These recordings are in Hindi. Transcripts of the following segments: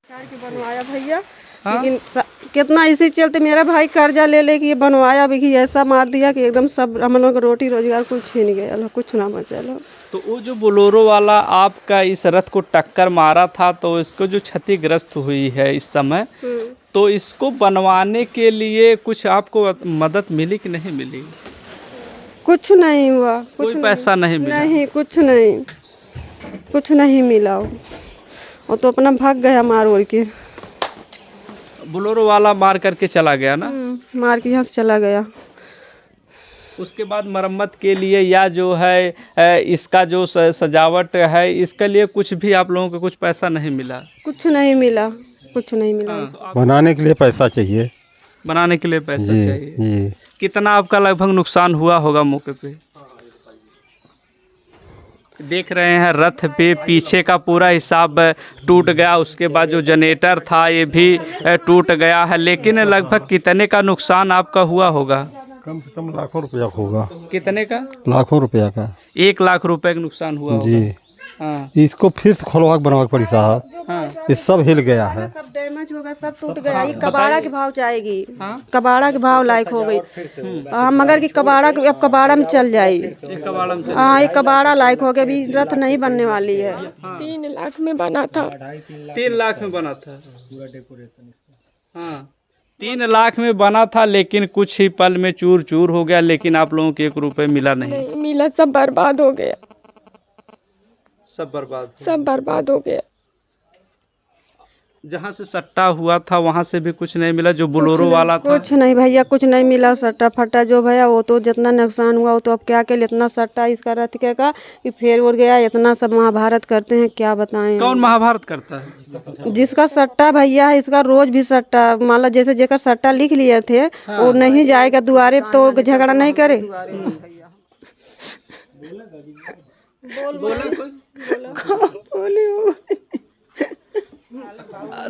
के बनवाया भैया। लेकिन कितना इसी चलते मेरा भाई कर्जा ले ले कि ये बनवाया भी कि ऐसा मार दिया कि एकदम सब हम लोग रोटी रोजगार कुल छीन गया, कुछ ना बचल। तो वो जो बोलेरो वाला आपका इस रथ को टक्कर मारा था तो इसको जो क्षतिग्रस्त हुई है इस समय, तो इसको बनवाने के लिए कुछ आपको मदद मिली कि नहीं मिली? कुछ नहीं हुआ, कोई पैसा नहीं मिला? नहीं, कुछ नहीं मिला। वो तो अपना भाग गया मार ओर के। बोलेरो वाला मार करके चला गया ना? मार के यहाँ से चला गया। उसके बाद मरम्मत के लिए या जो है इसका जो सजावट है इसके लिए कुछ भी आप लोगों को कुछ पैसा नहीं मिला? कुछ नहीं मिला। बनाने के लिए पैसा चाहिए। बनाने के लिए पैसा चाहिए जी। कितना आपका लगभग नुकसान हुआ होगा मौके पे? देख रहे हैं रथ पे पीछे का पूरा हिसाब टूट गया, उसके बाद जो जनरेटर था ये भी टूट गया है। लेकिन लगभग कितने का नुकसान आपका हुआ होगा? कम से कम लाखों रुपया होगा। कितने का? लाखों रुपया का। 1 लाख रुपए का नुकसान हुआ जी। होगा। हाँ। इसको फिर से खोलवा बनवा पड़ी साहब। हाँ। ये सब हिल गया है, सब डैमेज होगा, सब टूट गया। ये कबाड़ा के भाव जाएगी। कबाड़ा के भाव लायक हो गई। मगर की अब कबाड़ा में चल जाएगी। हाँ, ये कबाड़ा लायक हो गया। अभी रथ नहीं बनने वाली है। 3 लाख में बना था। 3 लाख में बना था। हाँ, 3 लाख में बना था, लेकिन कुछ ही पल में चूर चूर हो गया। लेकिन आप लोगों को 1 रुपए मिला नहीं मिला, सब बर्बाद हो गया। सब बर्बाद हो गया। जहाँ से सट्टा हुआ था वहाँ से भी कुछ नहीं मिला? जो बोलेरो वाला था कुछ नहीं भैया, कुछ नहीं मिला। सट्टा फट्टा जो भैया वो तो जितना नुकसान हुआ वो तो अब क्या के लिए इतना सट्टा इसका रथ के का कि फेर उड़ गया। इतना सब महाभारत करते हैं, क्या बताएं। कौन महाभारत करता है? जिसका सट्टा भैया है, इसका रोज भी सट्टा। मान लो जैसे जेकर सट्टा लिख लिए थे वो नहीं जाएगा दुआरे तो झगड़ा नहीं करे।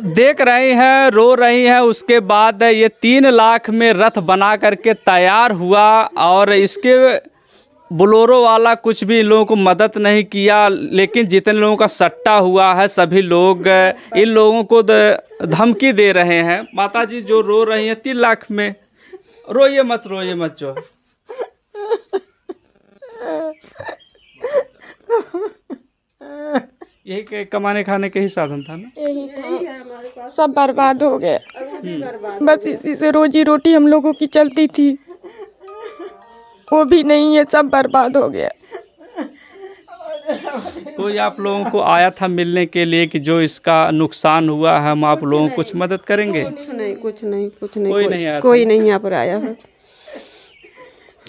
देख रही हैं, रो रही हैं। उसके बाद ये 3 लाख में रथ बना करके तैयार हुआ और इसके बोलेरो वाला कुछ भी इन लोगों को मदद नहीं किया। लेकिन जितने लोगों का सट्टा हुआ है सभी लोग इन लोगों को धमकी दे रहे हैं। माता जी जो रो रही हैं 3 लाख में, रोइए मत जो। यही कमाने खाने के ही साधन था ना? यही था। सब बर्बाद हो गए। बस इसी से रोजी रोटी हम लोगों की चलती थी, वो भी नहीं है, सब बर्बाद हो गया। कोई आप लोगों को आया था मिलने के लिए कि जो इसका नुकसान हुआ है हम आप लोगों को कुछ मदद करेंगे? कुछ नहीं। कोई नहीं यहाँ पर आया है।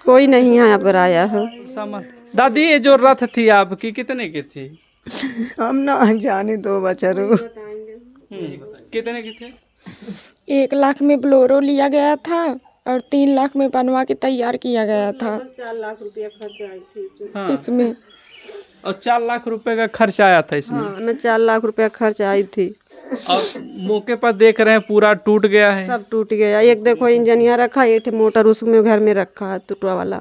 कोई नहीं यहाँ पर आया है। दादी ये जो रथ थी आपकी कितने की थी? हम ना जाने दो बचरू। कितने की थे? 1 लाख में बोलेरो लिया गया था और 3 लाख में बनवा के तैयार किया गया था। 4 लाख रुपया खर्च आई थी इसमें। और 4 लाख रुपए का खर्च आया था इसमें? हाँ, मैं 4 लाख रुपया खर्च आई थी। और मौके पर देख रहे हैं पूरा टूट गया है। सब टूट गया। एक देखो इंजनिया रखा, एक मोटर उसमें घर में रखा है टूटा वाला।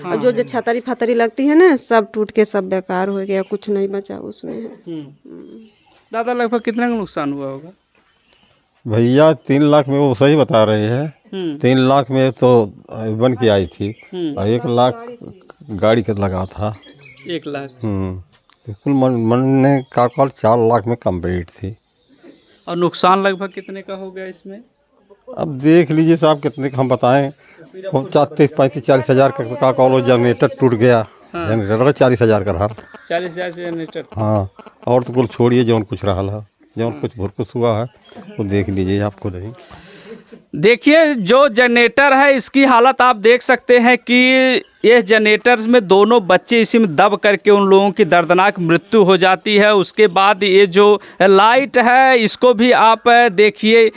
और जो छतरी फतरी लगती है ना सब टूट के सब बेकार हो गया, कुछ नहीं बचा उसमें। दादा लगभग कितना का नुकसान हुआ होगा? भैया 3 लाख में वो सही बता रहे हैं। 3 लाख में तो बन के आई थी और 1 लाख गाड़ी का लगा था। 1 लाख बिल्कुल मनने का कॉल 4 लाख में कंप्लीट थी। और नुकसान लगभग कितने का हो गया इसमें? अब देख लीजिए साहब कितने का हम बताएं। 35-40 हज़ार का कॉल जनरेटर टूट गया। जनरेटर का 40 हज़ार का रहा। 40 हज़ार जनरेटर? हाँ, और तो कुल छोड़िए जौन कुछ रहा है, जौन कुछ बहुत कुछ हुआ है वो देख लीजिए आप खुद ही। देखिए जो जनरेटर है इसकी हालत आप देख सकते हैं कि ये जनरेटर में दोनों बच्चे इसी में दब करके उन लोगों की दर्दनाक मृत्यु हो जाती है। उसके बाद ये जो लाइट है इसको भी आप देखिए,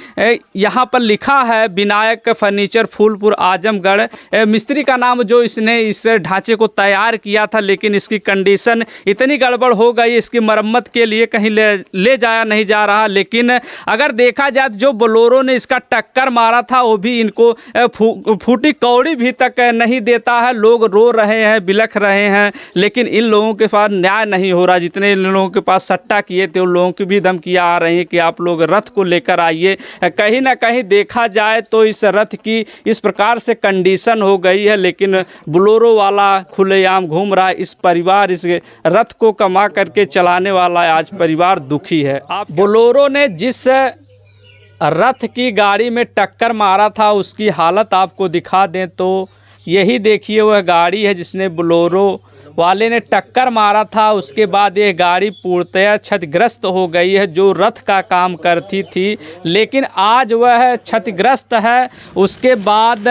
यहाँ पर लिखा है विनायक फर्नीचर फूलपुर आजमगढ़। मिस्त्री का नाम जो इसने इस ढांचे को तैयार किया था, लेकिन इसकी कंडीशन इतनी गड़बड़ हो गई इसकी मरम्मत के लिए कहीं ले जाया नहीं जा रहा। लेकिन अगर देखा जाए जो बोलेरो ने इसका टक्कर मारा था वो भी इनको फूटी कौड़ी भी तक नहीं देता है। लोग रो रहे हैं, बिलख रहे हैं, लेकिन इन लोगों के पास न्याय नहीं हो रहा। जितने इन लोगों के पास सट्टा किए थे उन लोगों की भी धमकियां आ रही हैं कि आप लोग रथ को लेकर आइए। कहीं ना कहीं देखा जाए तो इस रथ की इस प्रकार से कंडीशन हो गई है, लेकिन बोलेरो वाला खुलेआम घूम रहा है। इस परिवार, इस रथ को कमा करके चलाने वाला आज परिवार दुखी है। आप बोलेरो ने जिस रथ की गाड़ी में टक्कर मारा था उसकी हालत आपको दिखा दें तो यही देखिए, वह गाड़ी है जिसने बोलेरो वाले ने टक्कर मारा था। उसके बाद ये गाड़ी पूर्णतः क्षतिग्रस्त हो गई है, जो रथ का काम करती थी, लेकिन आज वह क्षतिग्रस्त है। उसके बाद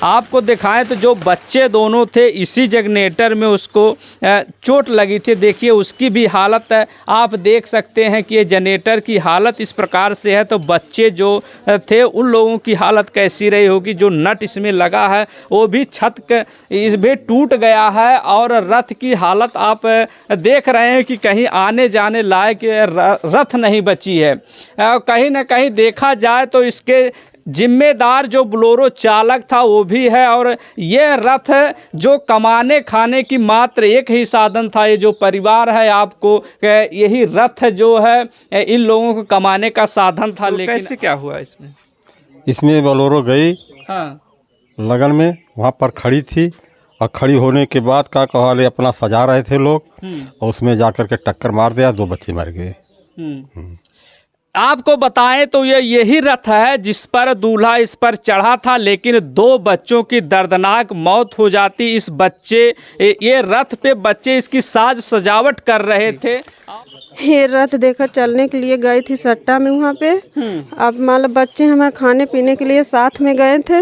आपको दिखाएं तो जो बच्चे दोनों थे इसी जनरेटर में उसको चोट लगी थी। देखिए उसकी भी हालत आप देख सकते हैं कि ये जनरेटर की हालत इस प्रकार से है, तो बच्चे जो थे उन लोगों की हालत कैसी रही होगी। जो नट इसमें लगा है वो भी इसमें टूट गया है और रथ की हालत आप देख रहे हैं कि कहीं आने जाने लायक रथ नहीं बची है। कहीं ना कहीं देखा जाए तो इसके जिम्मेदार जो बोलेरो चालक था वो भी है, और ये रथ जो कमाने खाने की मात्र एक ही साधन था। ये जो परिवार है आपको यही रथ जो है इन लोगों को कमाने का साधन था। तो लेकिन कैसे क्या हुआ इसमें बोलेरो गई लगन में, वहाँ पर खड़ी थी और खड़ी होने के बाद का कहले अपना सजा रहे थे लोग, और उसमें जाकर के टक्कर मार दिया, 2 बच्चे मर गए। आपको बताएं तो यही रथ है जिस पर दूल्हा इस पर चढ़ा था, लेकिन 2 बच्चों की दर्दनाक मौत हो जाती। ये रथ पे बच्चे इसकी साज सजावट कर रहे थे। ये रथ देखो चलने के लिए गई थी सट्टा में वहाँ पे। अब मतलब बच्चे हमारे खाने पीने के लिए साथ में गए थे।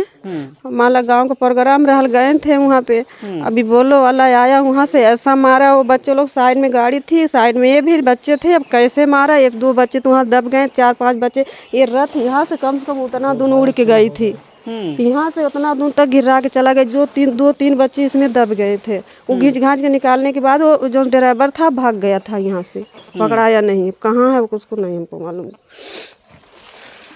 हमारा गांव का प्रोग्राम रहल गए थे वहाँ पे। अभी बोलो वाला आया वहाँ से ऐसा मारा, वो बच्चे लोग साइड में गाड़ी थी, साइड में ये भी बच्चे थे। अब कैसे मारा, 1-2 बच्चे तो वहाँ दब गए, 4-5 बच्चे। ये रथ यहाँ से कम उतना दूर उड़ के गई थी, यहाँ से उतना दूर तक गिरा के चला गया। जो 2-3 बच्चे इसमें दब गए थे, वो घींच घांच के निकालने के बाद वो जो ड्राइवर था भाग गया था यहाँ से, पकड़ाया नहीं। कहाँ है वो उसको नहीं हमको मालूम।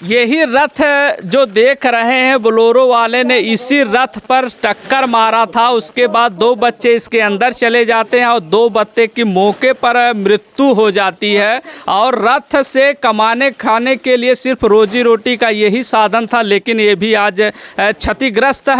यही रथ जो देख रहे हैं बोलेरो वाले ने इसी रथ पर टक्कर मारा था। उसके बाद 2 बच्चे इसके अंदर चले जाते हैं और 2 बच्चे की मौके पर मृत्यु हो जाती है। और रथ से कमाने खाने के लिए सिर्फ रोजी रोटी का यही साधन था, लेकिन ये भी आज क्षतिग्रस्त है।